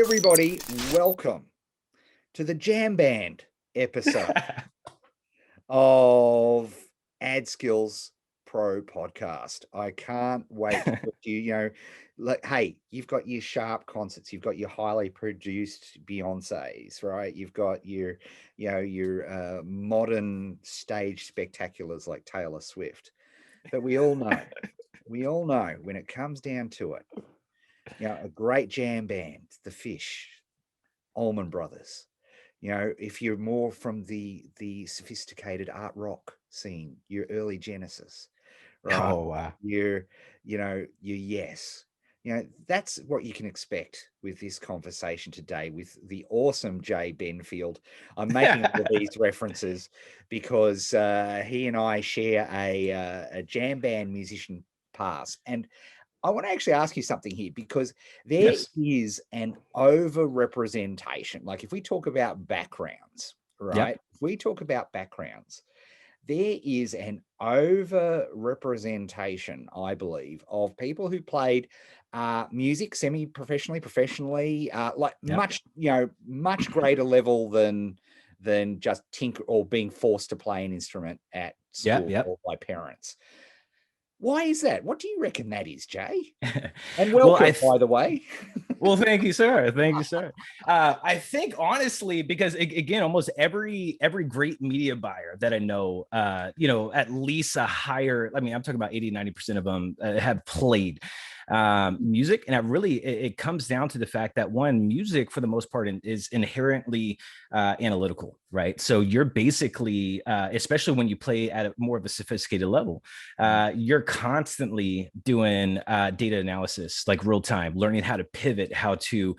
everybody, welcome to the Jam Band episode of AdSkills Pro podcast. I can't wait to put hey, you've got your sharp concerts, you've got your highly produced Beyoncés, right? You've got your modern stage spectaculars like Taylor Swift. But we all know when it comes down to it, a great jam band, the Fish, Allman Brothers. If you're more from the sophisticated art rock scene, your early Genesis, right? Oh, wow. Your Yes. That's what you can expect with this conversation today with the awesome Jay Benfield. I'm making all these references because he and I share a jam band musician past. And I want to actually ask you something here because there Yes. is an over-representation. Like if we talk about backgrounds, right? Yep. If we talk about backgrounds, there is an over-representation, I believe, of people who played music semi-professionally, professionally, Yep. much greater level than just tinker or being forced to play an instrument at Yep. school Yep. or by parents. Why is that? What do you reckon that is, Jay? And Well, welcome, by the way. well, thank you, sir. Thank you, sir. I think honestly, because again, almost every great media buyer that I know, at least a higher, I mean, I'm talking about 80-90% of them have played music. And it comes down to the fact that one, music for the most part is inherently analytical, right? So you're basically, especially when you play at more of a sophisticated level, you're constantly doing data analysis, like real time, learning how to pivot, how to,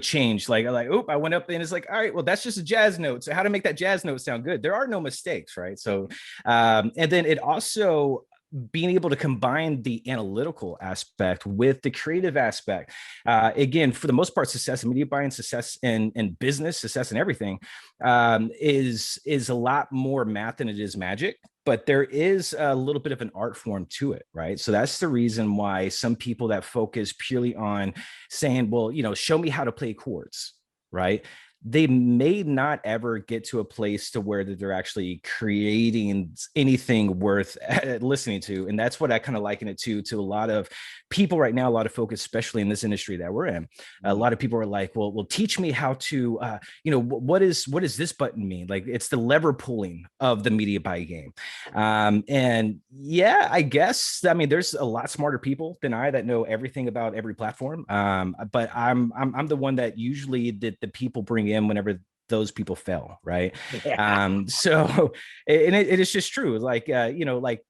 change. Like, oh, I went up and it's like, all right, well, that's just a jazz note. So how to make that jazz note sound good? There are no mistakes, right? So, and then it also being able to combine the analytical aspect with the creative aspect. Again, for the most part, success in media buying, success in business, success in everything is a lot more math than it is magic. But there is a little bit of an art form to it, right? So that's the reason why some people that focus purely on saying, well, show me how to play chords, right? They may not ever get to a place to where they're actually creating anything worth listening to. And that's what I kind of liken it to a lot of people right now, a lot of focus, especially in this industry that we're in. A lot of people are like, well, teach me how to, what does this button mean? Like it's the lever pulling of the media buy game. And yeah, I guess, I mean, there's a lot smarter people than I that know everything about every platform. But I'm the one that usually the people bring in whenever those people fail, right? Yeah. So it is just true. Like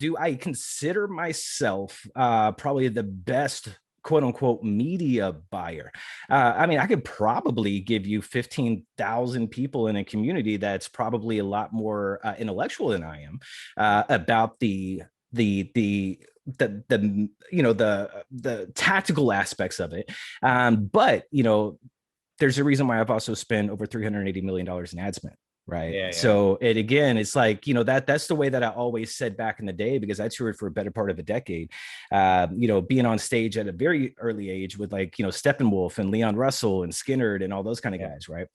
do I consider myself probably the best quote unquote media buyer? I mean, I could probably give you 15,000 people in a community that's probably a lot more intellectual than I am about the tactical aspects of it. But there's a reason why I've also spent over $380 million in ad spend. Right. Yeah. So it's like, that's the way that I always said back in the day, because I toured for a better part of a decade, being on stage at a very early age with like, Steppenwolf and Leon Russell and Skinnerd and all those kind of guys. Right.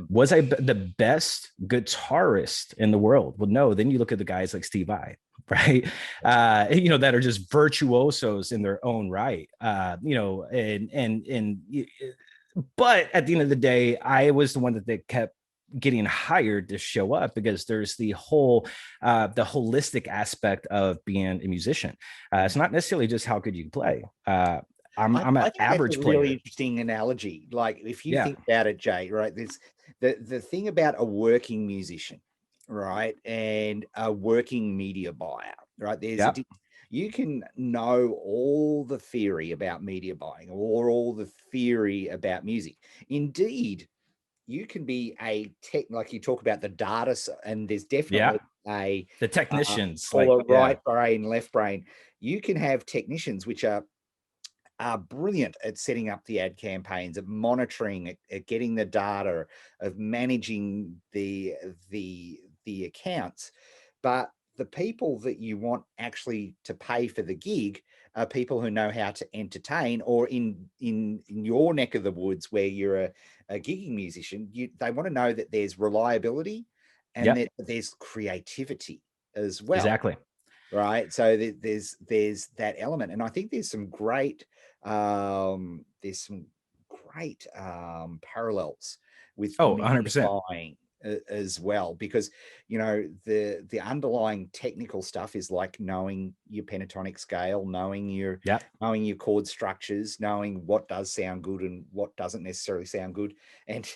Was I the best guitarist in the world? Well, no. Then you look at the guys like Steve Vai, right? That are just virtuosos in their own right. But at the end of the day, I was the one that they kept getting hired to show up, because there's the holistic aspect of being a musician. It's not necessarily just how good you can play. I'm an I think average that's a player. really interesting analogy. Like if you Yeah. think about it, Jay, right? There's the thing about a working musician, right, and a working media buyer, right? Yep. You can know all the theory about media buying or all the theory about music. Indeed, you can be a tech, like you talk about the data, and there's Yeah. definitely a The technicians, for yeah. right brain, left brain. You can have technicians which are brilliant at setting up the ad campaigns, at monitoring, at getting the data, of managing the accounts. But the people that you want actually to pay for the gig are people who know how to entertain, or in your neck of the woods where you're a gigging musician, they want to know that there's reliability and Yep. that there's creativity as well. Exactly. Right. So there's that element. And I think there's some great parallels with Oh, 100%. media buying as well, because the underlying technical stuff is like knowing your pentatonic scale, Yep. knowing your chord structures, knowing what does sound good and what doesn't necessarily sound good. And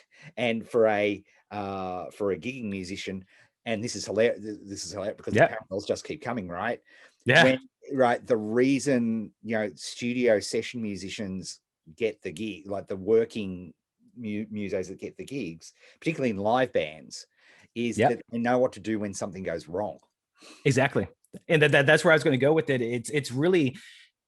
for a gigging musician, and this is hilarious because the Yep. parallels just keep coming, right? Yeah. When right, the reason studio session musicians get the gig, like the working musos that get the gigs, particularly in live bands, is Yep. that they know what to do when something goes wrong. Exactly. And that's where I was going to go with it. It's really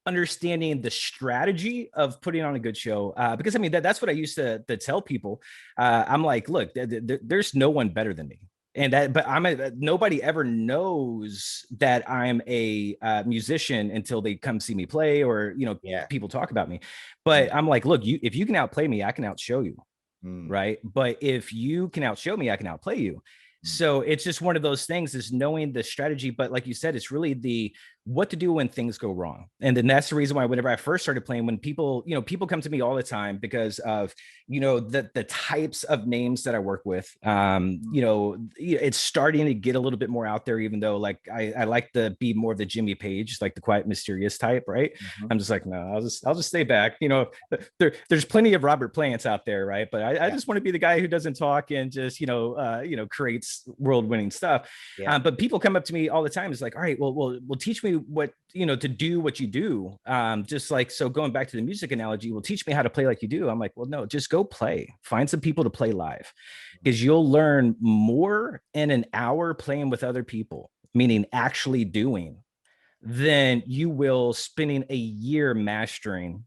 understanding the strategy of putting on a good show, because I mean that's what I used to tell people. I'm like, look, there's no one better than me, and but nobody ever knows that I'm a musician until they come see me play, or Yeah. people talk about me. But I'm like, look, if you can outplay me, I can outshow you, Mm. right? But if you can outshow me, I can outplay you. So it's just one of those things, is knowing the strategy. But like you said, it's really the what to do when things go wrong. And then that's the reason why whenever I first started playing, when people come to me all the time because of, the types of names that I work with, it's starting to get a little bit more out there, even though like I like to be more of the Jimmy Page, like the quiet, mysterious type, right? Mm-hmm. I'm just like, no, I'll just stay back. There's plenty of Robert Plants out there, right? But I just want to be the guy who doesn't talk and just, creates world-winning stuff. Yeah. But people come up to me all the time. It's like, all right, well, teach me what, to do what you do. Just like, so going back to the music analogy, well, teach me how to play like you do. I'm like, well, no, just go play. Find some people to play live, because you'll learn more in an hour playing with other people, meaning actually doing, than you will spending a year mastering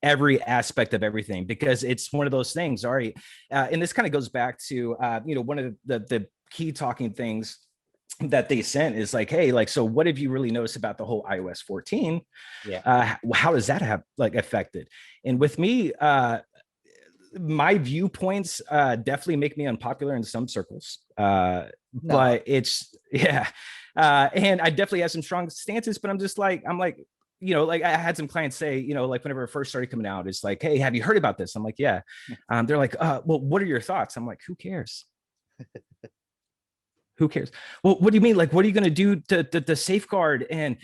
every aspect of everything. Because it's one of those things. All right. And this kind of goes back to, one of the key talking things that they sent is like, hey, like, so what have you really noticed about the whole iOS 14? Yeah. How does that have like affected? And with me, my viewpoints definitely make me unpopular in some circles. No. But it's, yeah. And I definitely have some strong stances, but I'm like, like I had some clients say, like whenever it first started coming out, it's like, hey, have you heard about this? I'm like, yeah. They're like, well, what are your thoughts? I'm like, who cares? Who cares? Well, what do you mean? Like, what are you going to do to safeguard and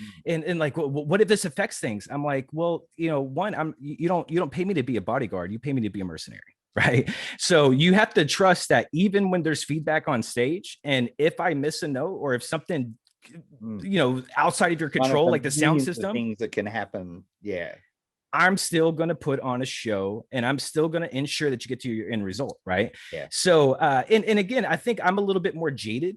like, what if this affects things? I'm like, well, one, you don't pay me to be a bodyguard. You pay me to be a mercenary. Right. So you have to trust that even when there's feedback on stage, and if I miss a note, or if something, outside of your control, like the sound system, things that can happen. Yeah. I'm still going to put on a show, and I'm still going to ensure that you get to your end result. Right. Yeah. So, and again, I think I'm a little bit more jaded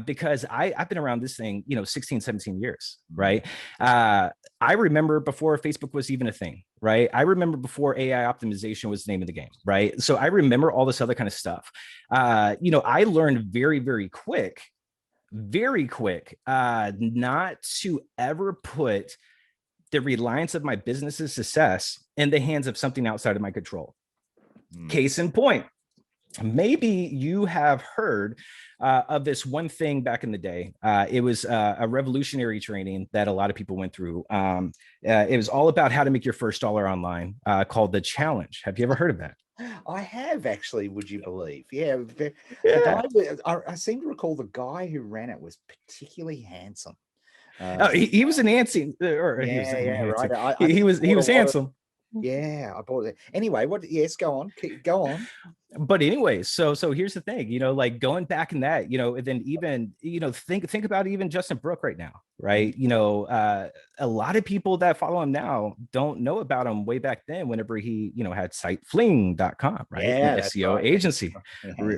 because I've been around this thing, 16, 17 years. Right. I remember before Facebook was even a thing. Right. I remember before AI optimization was the name of the game. Right. So I remember all this other kind of stuff. I learned very, very quick, not to ever put the reliance of my business's success in the hands of something outside of my control. Case in point, maybe you have heard of this one thing back in the day. It was a revolutionary training that a lot of people went through. It was all about how to make your first dollar online, called the Challenge. Have you ever heard of that? I have, actually, would you believe? Yeah. Yeah. I seem to recall the guy who ran it was particularly handsome. He was an Nancy, or he was right. he was handsome. Yeah, I bought it. Anyway, yes, go on. Go on. But anyway, so here's the thing, like going back in that, and then even, think about even Justin Brooke right now, right? A lot of people that follow him now don't know about him way back then, whenever he, had sitefling.com, right? Yeah, An that's SEO right. agency,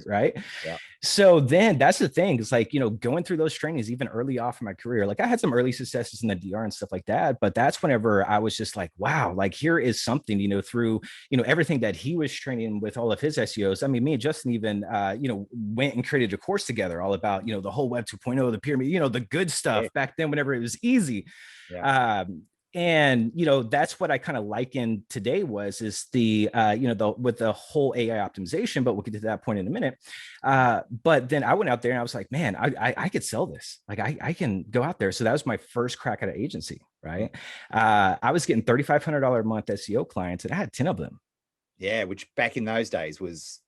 right? Yeah. So then that's the thing. It's like, going through those trainings, even early off in my career, like I had some early successes in the DR and stuff like that. But that's whenever I was just like, wow, like here is something, through, everything that he was training with all of his SEO videos. I mean, me and Justin even, went and created a course together all about, the whole Web 2.0, the pyramid, the good stuff Yeah. back then, whenever it was easy. Yeah. And that's what I kind of likened today is the with the whole AI optimization, but we'll get to that point in a minute. But then I went out there and I was like, man, I could sell this. Like I can go out there. So that was my first crack at an agency, right? I was getting $3,500 a month SEO clients, and I had 10 of them. Yeah, which back in those days was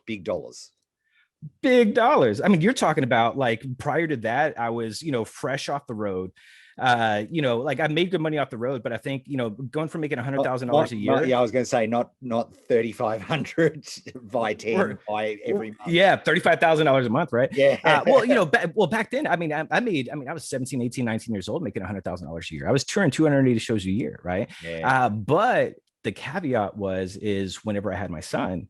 big dollars. Big dollars. I mean, you're talking about like prior to that, I was, fresh off the road. Like I made good money off the road, but I think, going from making $100,000 a year. Yeah, I was going to say not 3,500 by 10 by every month. Yeah, $35,000 a month, right? Yeah. Back then, I was 17, 18, 19 years old making $100,000 a year. I was touring 280 shows a year, right? Yeah. But the caveat is whenever I had my son,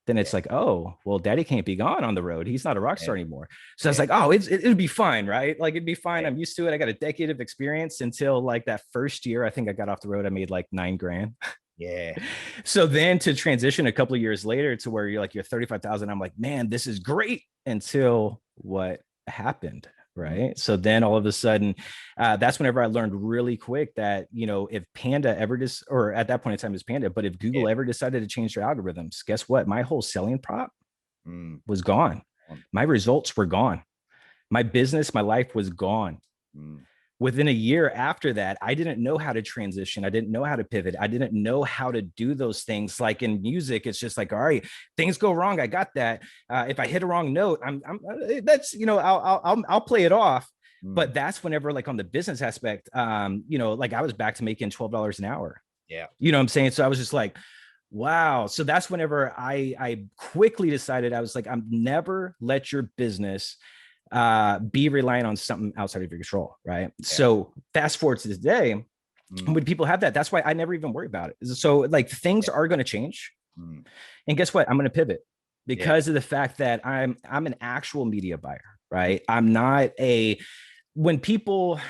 then it's like, oh, well, daddy can't be gone on the road. He's not a rock star anymore. So I was like, oh, it'd be fine, right? Like it'd be fine. I'm used to it. I got a decade of experience until like that first year. I think I got off the road. I made like $9,000. Yeah. So then to transition a couple of years later to where you're 35,000, I'm like, man, this is great, until what happened. Right. So then all of a sudden, that's whenever I learned really quick that, if Panda ever or at that point in time is Panda, but if Google ever decided to change their algorithms, guess what? My whole selling prop was gone. My results were gone. My business, my life was gone. Within a year after that, I didn't know how to transition. I didn't know how to pivot. I didn't know how to do those things. Like in music, it's just like, all right, things go wrong. I got that. If I hit a wrong note, I'll play it off. But that's whenever, like on the business aspect, like I was back to making $12 an hour. Yeah. You know what I'm saying? So I was just like, wow. So that's whenever I quickly decided, I was like, I'm never let your business be reliant on something outside of your control, right? Yeah. So fast forward to today, when people have that, that's why I never even worry about it. So like things are going to change, and guess what? I'm going to pivot because of the fact that I'm an actual media buyer, right? I'm not when people,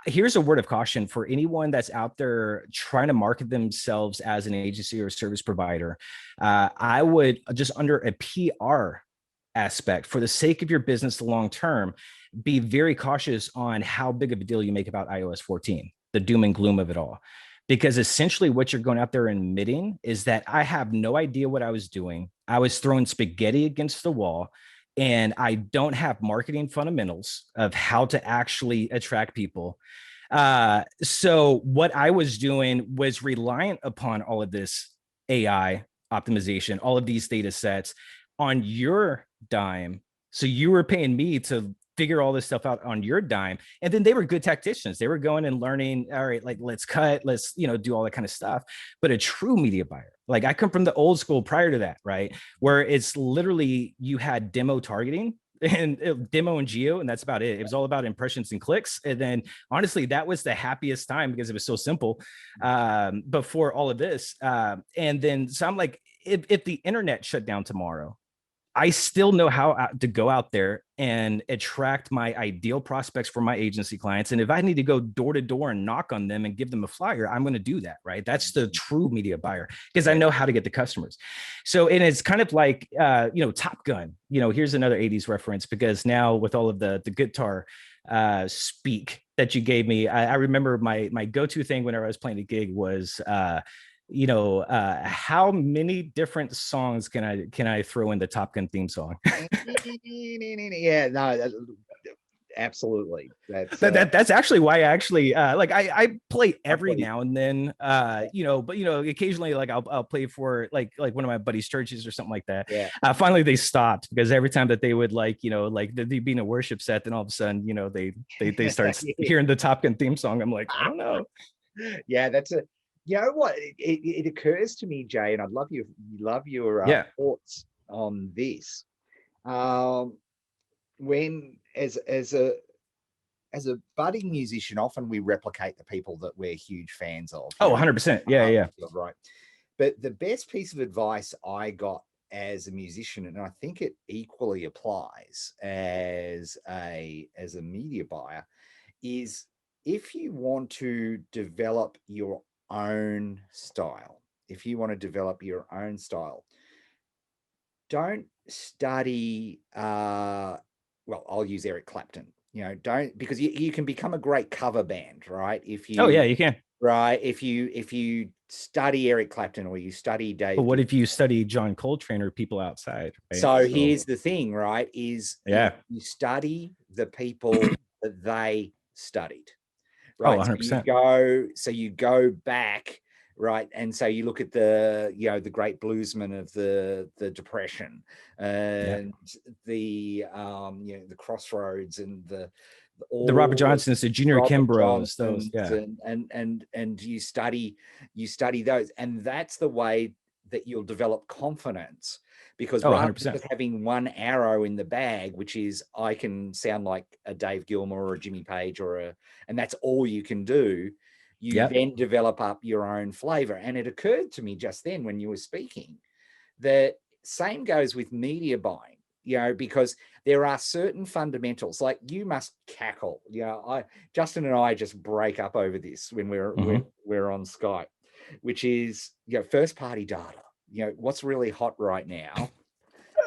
here's a word of caution for anyone that's out there trying to market themselves as an agency or a service provider. I would just, under a PR aspect, for the sake of your business long term, be very cautious on how big of a deal you make about iOS 14, the doom and gloom of it all. Because essentially what you're going out there and admitting is that I have no idea what I was doing. I was throwing spaghetti against the wall, and I don't have marketing fundamentals of how to actually attract people. So what I was doing was reliant upon all of this AI optimization, all of these data sets on your dime. So you were paying me to figure all this stuff out on your dime. And then they were good tacticians. They were going and learning, all right, like let's cut, let's, do all that kind of stuff. But a true media buyer, like I come from the old school prior to that, right? Where it's literally, you had demo targeting and demo and geo, and that's about it. It was all about impressions and clicks. And then honestly, that was the happiest time because it was so simple before all of this. And then, so I'm like, if the internet shut down tomorrow, I still know how to go out there and attract my ideal prospects for my agency clients. And if I need to go door to door and knock on them and give them a flyer, I'm going to do that, right? That's the true media buyer, because I know how to get the customers. So, and it's kind of like, Top Gun, here's another 80s reference, because now with all of the guitar speak that you gave me, I remember my go-to thing whenever I was playing a gig was, how many different songs can I throw in the Top Gun theme song? Yeah, no, absolutely. That's actually why I actually I play every now and then, but occasionally like I'll play for like one of my buddies' churches or something like that. Yeah. Finally they stopped, because every time that they would like they'd be in a worship set, then all of a sudden they start hearing the Top Gun theme song. I'm like, I don't know. Yeah, that's a. You know what? It occurs to me, Jay, and I'd love your thoughts on this. When as a budding musician, often we replicate the people that we're huge fans of. Oh, 100%. Yeah. Right. But the best piece of advice I got as a musician, and I think it equally applies as a media buyer, is if you want to develop your own style, don't study well, I'll use Eric Clapton. Don't, because you can become a great cover band, right? If Oh you yeah, you can. right, if you study Eric Clapton or you study But Dave what Gibb. if you study John Coltrane or people outside, right? So So here's the thing, right? Is yeah. you study the people that they studied, Oh, right? So you 100%. go, back, right, and so you look at the great bluesmen of the Depression, Yeah. and the Crossroads, and The Robert all of Johnsons, the Junior Robert Kimbroughs, those, Johnson's, yeah. and you study those, and that's the way that you'll develop confidence. Because Oh, rather than 100%. just having one arrow in the bag, which is I can sound like a Dave Gilmour or a Jimmy Page and that's all you can do, you Yep. then develop up your own flavor. And it occurred to me just then when you were speaking that same goes with media buying, because there are certain fundamentals, like you must cackle. Justin and I just break up over this when we're on Skype, which is, first party data. What's really hot right now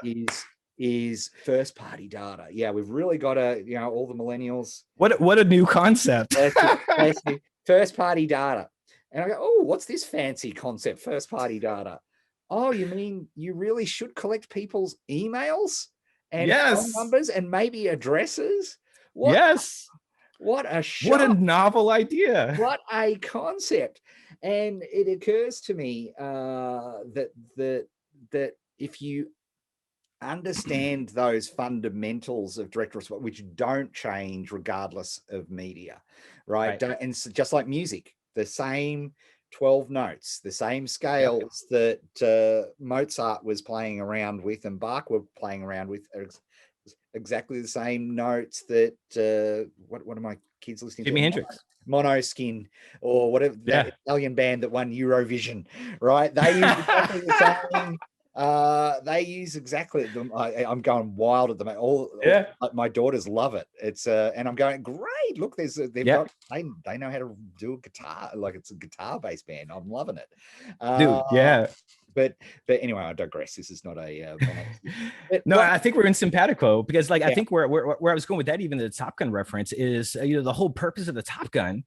is first party data. Yeah, we've really got to, all the millennials. What a new concept. Bless you. First party data. And I go, oh, what's this fancy concept, first party data? Oh, you mean you really should collect people's emails and phone Yes. numbers and maybe addresses? What Yes. what a What a shock. novel idea. What a concept. And it occurs to me that if you understand those fundamentals of direct response, which don't change regardless of media, right? Right. And just like music, the same 12 notes, the same Yep. scales that Mozart was playing around with and Bach were playing around with are exactly the same notes that what are my kids listening Jimi to? Hendrix. Monoskin, or whatever, that Yeah. Italian band that won Eurovision, right? They use exactly the same. They use exactly them. I'm going wild at them. Yeah. My daughters love it. It's and I'm going, great. Look, they've Yep. got they know how to do a guitar, like it's a guitar based band. I'm loving it. Dude, yeah. But anyway, I digress. This is not a but No, I think we're in simpatico because, like, I yeah. think where I was going with that, even the Top Gun reference, is the whole purpose of the Top Gun.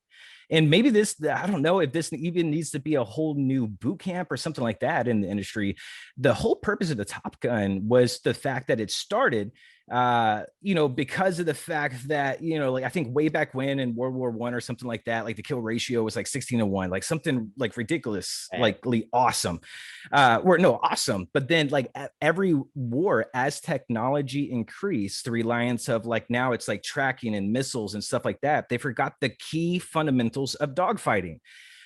And maybe this, I don't know if this even needs to be a whole new boot camp or something like that in the industry. The whole purpose of the Top Gun was the fact that it started, because of the fact that, like, I think way back when in World War I or something like that, like the kill ratio was like 16-1, like something like ridiculous, likely awesome. Awesome. But then, like, at every war, as technology increased, the reliance of, like, now it's like tracking and missiles and stuff like that, they forgot the key fundamentals of dogfighting.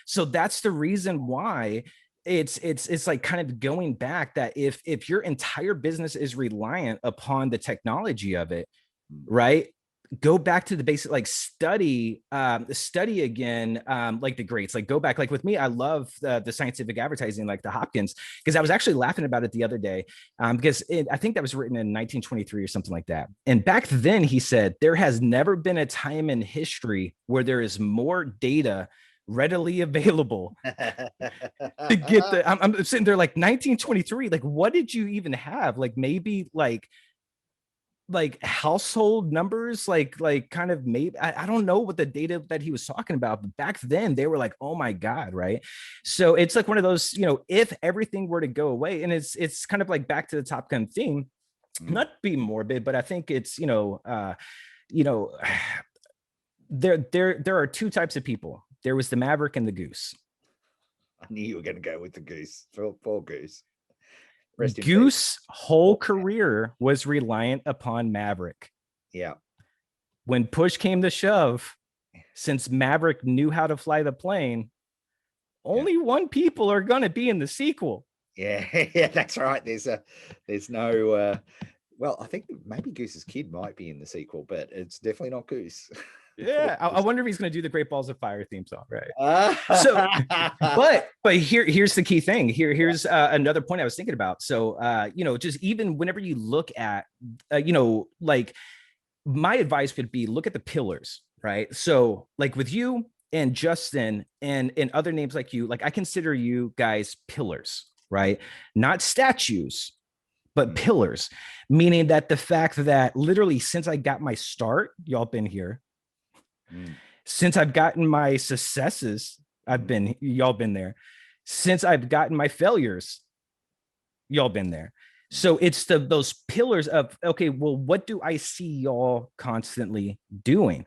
So that's the reason why it's like kind of going back, that if your entire business is reliant upon the technology of it, right, go back to the basic, like study again, like the greats, like go back, like with me, I love the scientific advertising, like the Hopkins, because I was actually laughing about it the other day, because I think that was written in 1923 or something like that. And back then he said, there has never been a time in history where there is more data readily available to get I'm sitting there like 1923, like what did you even have? Like maybe like household numbers, like kind of, maybe I don't know what the data that he was talking about, but back then they were like, oh my god, right? So it's like one of those, if everything were to go away, and it's kind of like back to the Top Gun theme, not be morbid, but I think it's there are two types of people. There was the Maverick and the Goose. I knew you were going to go with the Goose. Poor Goose. Rest in peace. Goose whole career was reliant upon Maverick. Yeah. When push came to shove, since Maverick knew how to fly the plane, only one people are going to be in the sequel. Yeah, yeah, that's right. There's no well, I think maybe Goose's kid might be in the sequel, but it's definitely not Goose. Yeah, I wonder if he's going to do the Great Balls of Fire theme song, right? So, but here's the key thing. Here's another point I was thinking about. So, just even whenever you look at, like, my advice would be, look at the pillars, right? So, like with you and Justin and other names like you, like I consider you guys pillars, right? Not statues, but pillars, meaning that the fact that literally since I got my start, y'all been here. Since I've gotten my successes, y'all been there. Since I've gotten my failures, y'all been there. So it's those pillars of, okay, well, what do I see y'all constantly doing?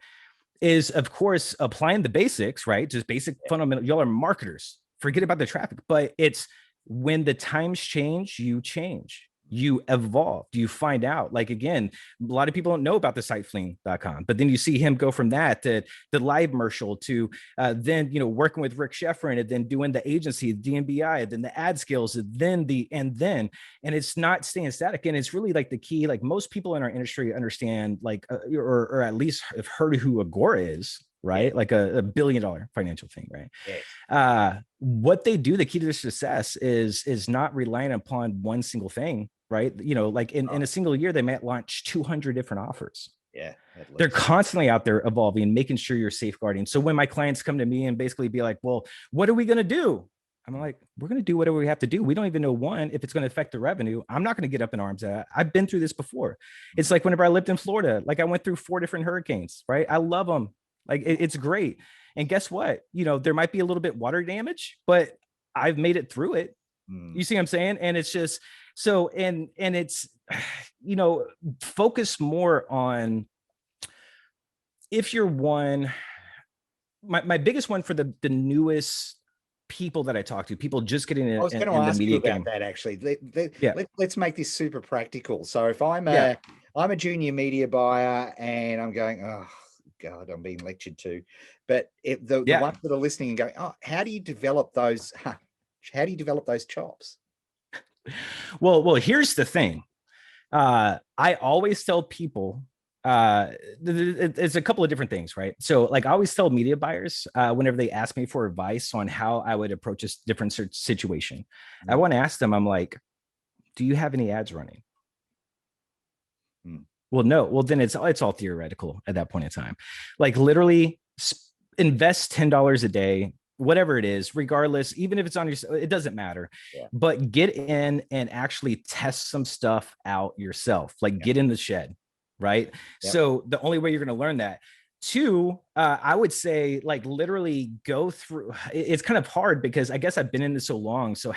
Is, of course, applying the basics, right? Just basic fundamental. Y'all are marketers. Forget about the traffic, but it's when the times change, you change. You evolve. You find out. Like, again, a lot of people don't know about the sitefling.com, but then you see him go from that to the live commercial to then, you know, working with Rick Sheffrin and then doing the agency, DNBI, then the AdSkills, and it's not staying static. And it's really like the key, like most people in our industry understand, like, or at least have heard of who Agora is, right? Yeah. Like a $1 billion financial thing, right? Yeah. What they do, the key to their success is not relying upon one single thing, right? You know, like in a single year, they might launch 200 different offers. Yeah. They're constantly out there evolving, making sure you're safeguarding. So when my clients come to me and basically be like, well, what are we going to do? I'm like, we're going to do whatever we have to do. We don't even know, one, if it's going to affect the revenue. I'm not going to get up in arms at it. I've been through this before. It's like whenever I lived in Florida, like I went through 4 different hurricanes, right? I love them. Like it's great. And guess what? You know, there might be a little bit water damage, but I've made it through it. You see what I'm saying? And it's just so, and it's, you know, focus more on, if you're one, my biggest one for the newest people that I talk to, people just getting in, I was going to ask you about that actually. Let's make this super practical. So if I'm a junior media buyer and I'm going, oh God, I'm being lectured to, but the ones that are listening and going, oh, how do you develop those? How do you develop those chops? Well, here's the thing. I always tell people, it's a couple of different things, right? So like I always tell media buyers, whenever they ask me for advice on how I would approach a different situation, I want to ask them, I'm like, do you have any ads running? Well, no. Well, then it's all theoretical at that point in time. Like literally invest $10 a day, whatever it is, regardless, even if it's on your, it doesn't matter, but get in and actually test some stuff out yourself. Like get in the shed, right? So the only way you're going to learn that. 2, I would say like literally go through, it's kind of hard because I guess I've been in this so long. So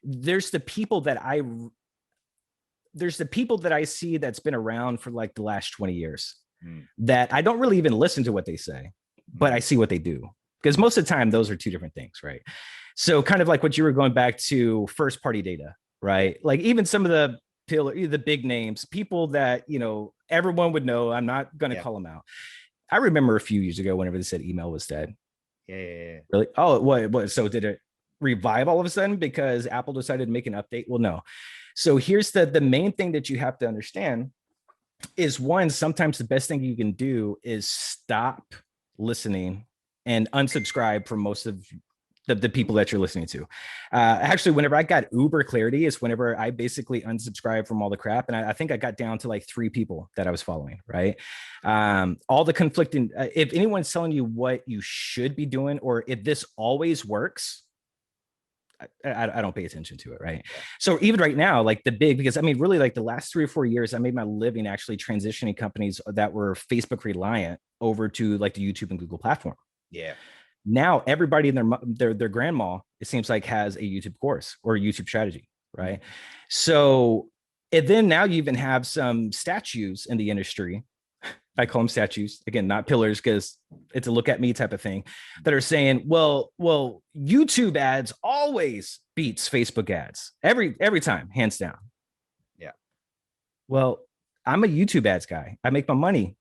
there's the people that I see that's been around for like the last 20 years that I don't really even listen to what they say, but I see what they do. Because most of the time, those are 2 different things, right? So kind of like what you were going back to, first party data, right? Like even some of the big names, people that, you know, everyone would know, I'm not going to call them out. I remember a few years ago, whenever they said email was dead. Yeah. Really? Oh, what? So did it revive all of a sudden because Apple decided to make an update? Well, no. So here's the main thing that you have to understand is, one, sometimes the best thing you can do is stop listening and unsubscribe from most of the people that you're listening to. Actually, whenever I got uber clarity is whenever I basically unsubscribed from all the crap. And I think I got down to like 3 people that I was following, right? All the conflicting, if anyone's telling you what you should be doing, or if this always works, I don't pay attention to it, right? So even right now, like because I mean, really like the last 3 or 4 years, I made my living actually transitioning companies that were Facebook reliant over to like the YouTube and Google platform. Yeah. Now everybody in their grandma, it seems like, has a YouTube course or a YouTube strategy, right? So, and then now you even have some statues in the industry. I call them statues, again, not pillars, because it's a look at me type of thing, that are saying, well, YouTube ads always beats Facebook ads every time, hands down. Yeah. Well, I'm a YouTube ads guy. I make my money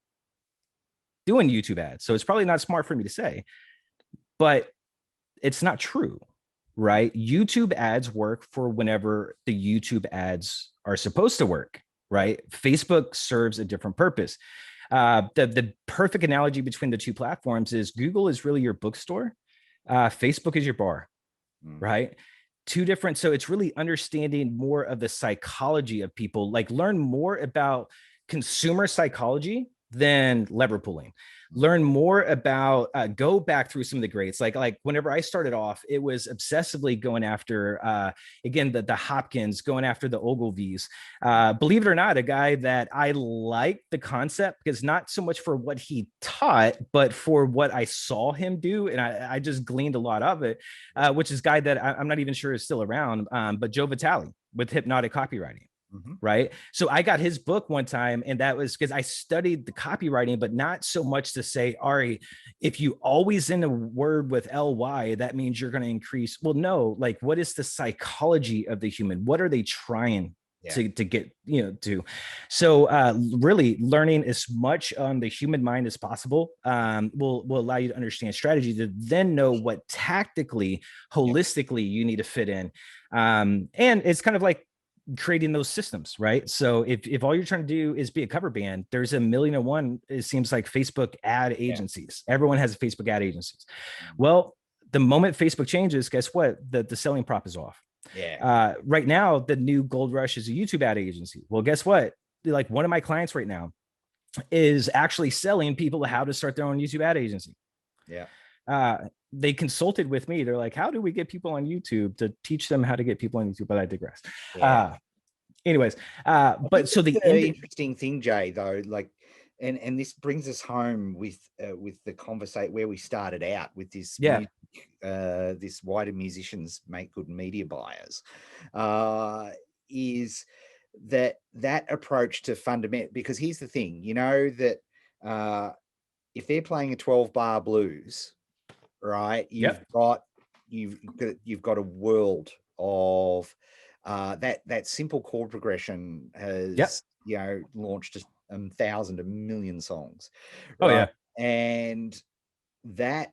doing YouTube ads. So it's probably not smart for me to say, but it's not true, right? YouTube ads work for whenever the YouTube ads are supposed to work, right? Facebook serves a different purpose. The perfect analogy between the 2 platforms is Google is really your bookstore. Facebook is your bar, right? 2 different. So it's really understanding more of the psychology of people, like learn more about consumer psychology than lever pulling. learn more about, go back through some of the greats. Like whenever I started off, it was obsessively going after, again, the Hopkins, going after the Ogilvies. Believe it or not, a guy that I like the concept, because not so much for what he taught, but for what I saw him do. And I just gleaned a lot of it, which is a guy that I'm not even sure is still around, but Joe Vitale with hypnotic copywriting. Mm-hmm. Right. So I got his book one time, and that was because I studied the copywriting, but not so much to say, Ari, if you always end a word with ly, that means you're going to increase. Well, no, like, what is the psychology of the human? What are they trying to get, to? So really learning as much on the human mind as possible will allow you to understand strategy, to then know what tactically, holistically you need to fit in. And it's kind of like creating those systems, right? So if all you're trying to do is be a cover band, there's a million and one, it seems like, Facebook ad agencies. Everyone has a Facebook ad agencies. Well, the moment Facebook changes, guess what? The selling prop is off. Right now, the new gold rush is a YouTube ad agency. Well, guess what? Like, one of my clients right now is actually selling people how to start their own YouTube ad agency. They consulted with me. They're like, how do we get people on YouTube, to teach them how to get people on YouTube? But I digress. Anyways, but so the interesting thing, Jay, though, like, and this brings us home with the conversation where we started out with this music, this why do musicians make good media buyers, is that approach to fundamental. Because here's the thing, that if they're playing a 12-bar blues, right, you've got a world of that simple chord progression has launched 1,000, 1,000,000 songs, right? And that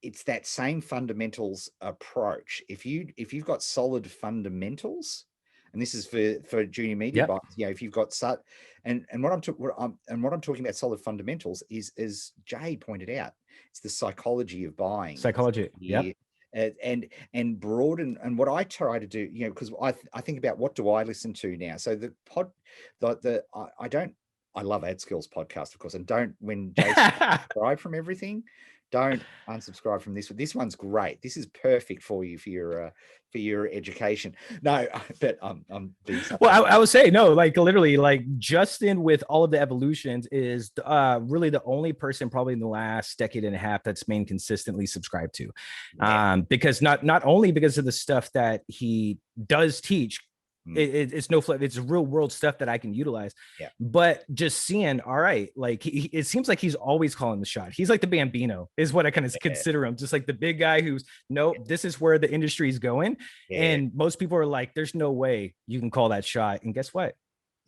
it's that same fundamentals approach. If you've got solid fundamentals, and this is for junior media buyers, if you've got and what I'm talking about solid fundamentals is, as Jay pointed out, it's the psychology of buying. And broaden. And what I try to do, because I think about, what do I listen to now? So I love AdSkills podcast, of course, and when Jay subscribe from everything, don't unsubscribe from this one. This one's great. This is perfect for you for your education. No, but I'm being well, I would say no, like, literally, like, Justin with all of the evolutions is really the only person probably in the last decade and a half that's been consistently subscribed to, because not only because of the stuff that he does teach. It's no flip. It's real world stuff that I can utilize. But just seeing, all right, like, it seems like he's always calling the shot. He's like the Bambino, is what I kind of consider him. Just like the big guy who's, this is where the industry is going. And most people are like, there's no way you can call that shot. And guess what?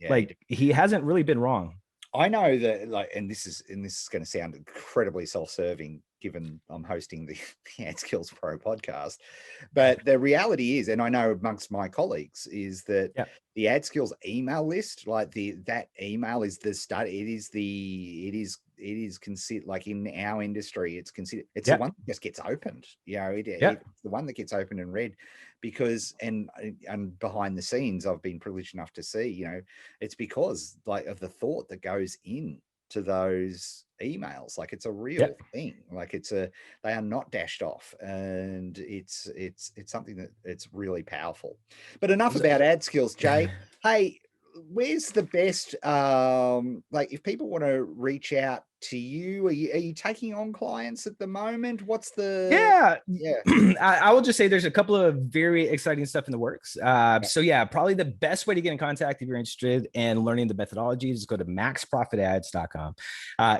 Like, he hasn't really been wrong. I know that, like, and this is going to sound incredibly self-serving, given I'm hosting the AdSkills Pro podcast, but the reality is, and I know amongst my colleagues, is that the AdSkills email list, like that email is the start. It is considered, like, in our industry, it's considered, it's the one that just gets opened. It's the one that gets opened and read, because and behind the scenes, I've been privileged enough to see, it's because, like, of the thought that goes in to those emails. Like, it's a real thing. Like, they are not dashed off, and it's something that it's really powerful. But enough about AdSkills, Jay. Hey, where's the best, like, if people want to reach out to you, are you taking on clients at the moment? What's the I will just say there's a couple of very exciting stuff in the works. So probably the best way to get in contact if you're interested in learning the methodologies is go to maxprofitads.com.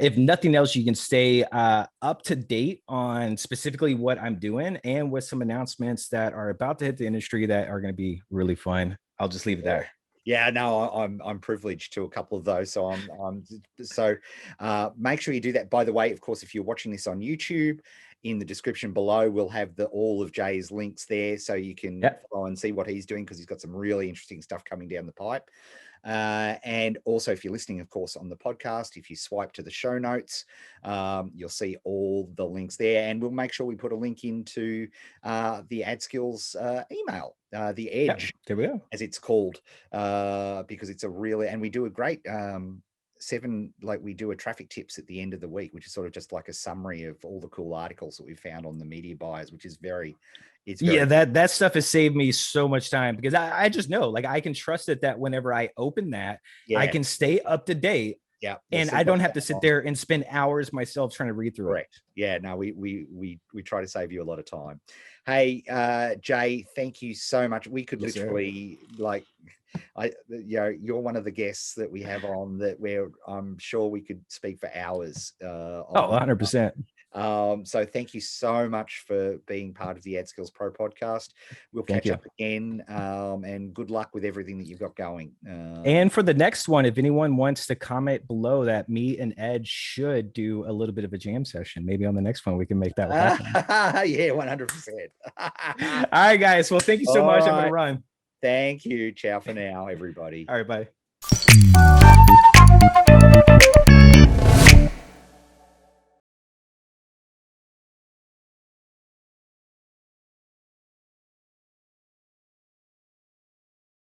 If nothing else, you can stay up to date on specifically what I'm doing, and with some announcements that are about to hit the industry that are going to be really fun. I'll just leave it there. Yeah, no, I'm privileged to a couple of those. So make sure you do that. By the way, of course, if you're watching this on YouTube, in the description below, we'll have all of Jay's links there, so you can follow and see what he's doing, because he's got some really interesting stuff coming down the pipe. And also, if you're listening, of course, on the podcast, if you swipe to the show notes, you'll see all the links there, and we'll make sure we put a link into the AdSkills email, the Edge, there we go, as it's called, because it's a really, and we do a great like we do a traffic tips at the end of the week, which is sort of just like a summary of all the cool articles that we found on the media buyers, which is very Yeah, that stuff has saved me so much time, because I just know, like, I can trust it that whenever I open that, I can stay up to date. Yeah, and I don't have to sit there and spend hours myself trying to read through it. Yeah, no, we try to save you a lot of time. Hey, Jay, thank you so much. We could literally like, you're one of the guests that we have on that where I'm sure we could speak for hours. 100%. So thank you so much for being part of the AdSkills Pro podcast. We'll catch up again, and good luck with everything that you've got going. And for the next one, if anyone wants to comment below that, me and Ed should do a little bit of a jam session. Maybe on the next one we can make that happen. Yeah, 100%. All right, guys. Well, thank you so much. I'm gonna run. Thank you. Ciao for now, everybody. All right, bye.